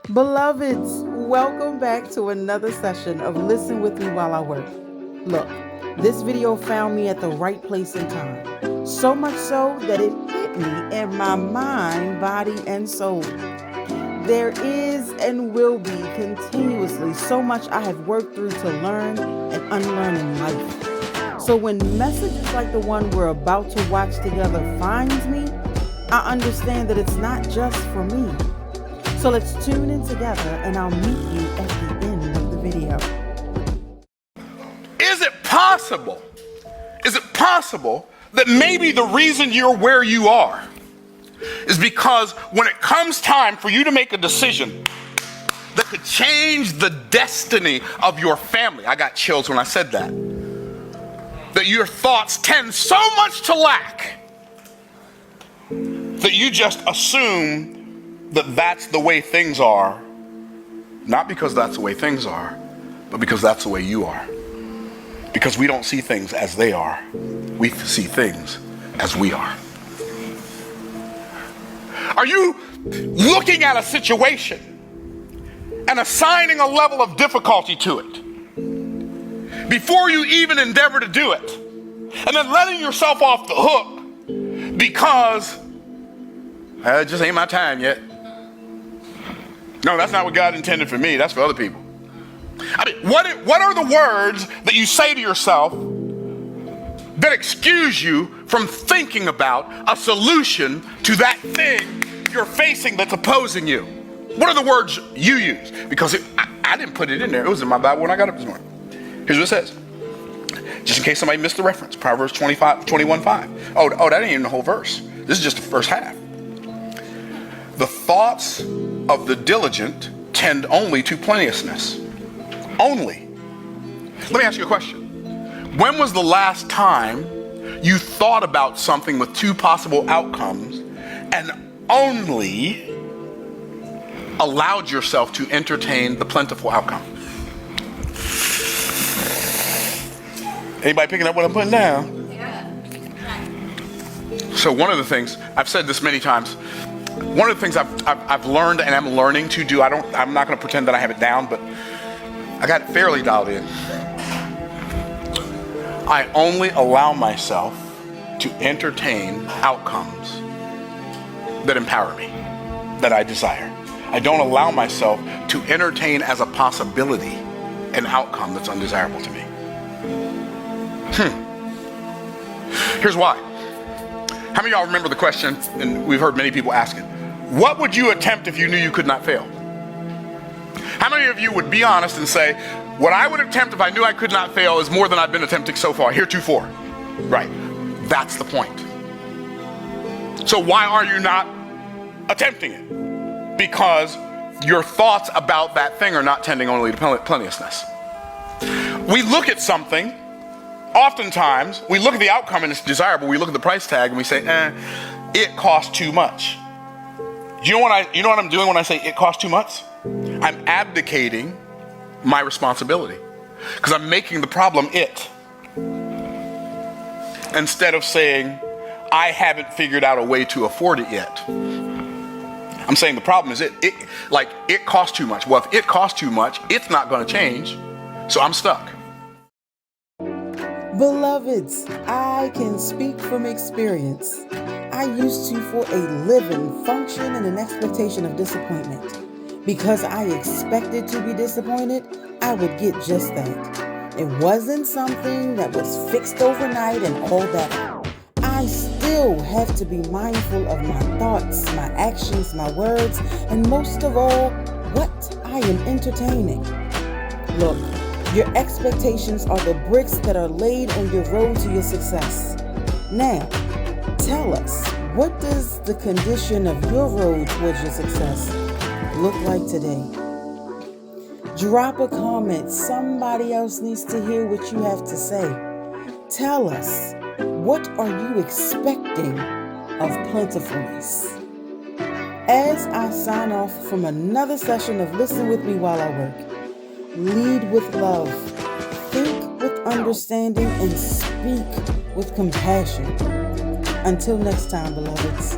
Beloveds, welcome back to another session of Listen With Me While I Work. Look, this video found me at the right place and time. So much so that it hit me in my mind, body, and soul. There is and will be continuously so much I have worked through to learn and unlearn in life. So when messages like the one we're about to watch together finds me, I understand that it's not just for me. So let's tune in together and I'll meet you at the end of the video. Is it possible that maybe the reason you're where you are is because when it comes time for you to make a decision that could change the destiny of your family? I got chills when I said that. That your thoughts tend so much to lack that you just assume that that's the way things are, not because that's the way things are, but because that's the way you are. Because we don't see things as they are. We see things as we are. Are you looking at a situation and assigning a level of difficulty to it before you even endeavor to do it, and then letting yourself off the hook because it just ain't my time yet? No, that's not what God intended for me. That's for other people. I mean, what are the words that you say to yourself that excuse you from thinking about a solution to that thing you're facing that's opposing you? What are the words you use? Because I didn't put it in there. It was in my Bible when I got up this morning. Here's what it says. Just in case somebody missed the reference. Proverbs 21:5. Oh, that ain't even the whole verse. This is just the first half. The thoughts of the diligent tend only to plenteousness. Only. Let me ask you a question. When was the last time you thought about something with two possible outcomes and only allowed yourself to entertain the plentiful outcome? Anybody picking up what I'm putting down? Yeah. So one of the things, I've said this many times, one of the things I've learned and I'm learning to do, I'm not going to pretend that I have it down, but I got it fairly dialed in. I only allow myself to entertain outcomes that empower me, that I desire. I don't allow myself to entertain as a possibility an outcome that's undesirable to me. Here's why. How many of y'all remember the question, and we've heard many people ask it, what would you attempt if you knew you could not fail? How many of you would be honest and say, what I would attempt if I knew I could not fail is more than I've been attempting so far, heretofore? Right, that's the point. So why are you not attempting it? Because your thoughts about that thing are not tending only to plenteousness. We look at something, oftentimes, we look at the outcome and it's desirable, we look at the price tag and we say, it costs too much. Do you know what I'm doing when I say it costs too much? I'm abdicating my responsibility because I'm making the problem it. Instead of saying, I haven't figured out a way to afford it yet. I'm saying the problem is it costs too much. Well, if it costs too much, it's not going to change, so I'm stuck. Beloveds, I can speak from experience. I used to, for a living, function in an expectation of disappointment. Because I expected to be disappointed, I would get just that. It wasn't something that was fixed overnight and all that. I still have to be mindful of my thoughts, my actions, my words, and most of all, what I am entertaining. Look, your expectations are the bricks that are laid on your road to your success. Now, tell us, what does the condition of your road towards your success look like today? Drop a comment. Somebody else needs to hear what you have to say. Tell us, what are you expecting of plentifulness? As I sign off from another session of Listen With Me While I Work, lead with love, think with understanding, and speak with compassion. Until next time, beloveds.